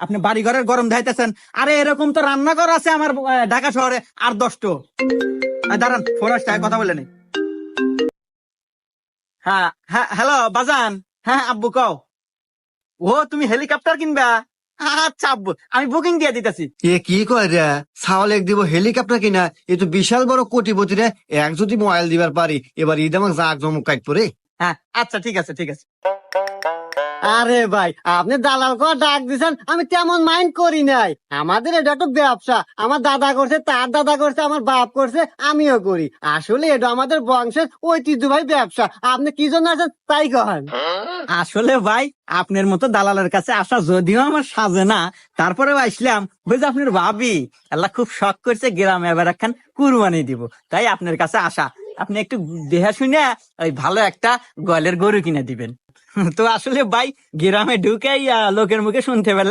আপনি বাড়ি ঘরের গরম ধাইতেছেন। আরে এরকম তো রান্নাঘর আছে আমার ঢাকা শহরে আর 10টো। দাঁড়ান, ফোন আসছে, কথা বলে নেই। হ্যাঁ হ্যাঁ, হ্যালো বাজান। হ্যাঁ আব্বু কও। ও তুমি হেলিকপ্টার কিনবা? আচ্ছা আব্বু, আমি বুকিং দিয়ে দিতেছি। এ কি কয় রে, ছাওয়াল এক দিব হেলিকপ্টার কিনা, এ তো বিশাল বড় কোটিপতি রে। এক যদি মোবাইল দিবার পারি, এবার ঈদ আমাকে জাক জমক কাট পরে। হ্যাঁ আচ্ছা, ঠিক আছে ঠিক আছে। আরে ভাই, আপনি দালাল করে ডাক দিছেন, আমি তেমন মাইন্ড করি নাই। আমাদের এটা তো ব্যবসা, আমার দাদা করছে, তার দাদা করছে, আমার বাপ করছে, আমিও করি। আসলে এটা আমাদের বংশের ঐতিহ্যবাহী ব্যবসা। আপনি কি জন্য আছেন তাই কহেন। আসলে ভাই, আপনার মতো দালালের কাছে আসা যদিও আমার সাজে না, তারপরেও আসলাম। ওই যে আপনার ভাবি, আল্লাহ খুব শখ করছে গ্রামে এবার একখান কুরবানি দিব, তাই আপনার কাছে আসা। আপনি একটু দেহা শুনে ওই ভালো একটা গোয়ালের গরু কিনে দিবেন। তো আসলে ভাই, গ্রামে ঢুকেই লোকের মুখে শুনতে পেলাম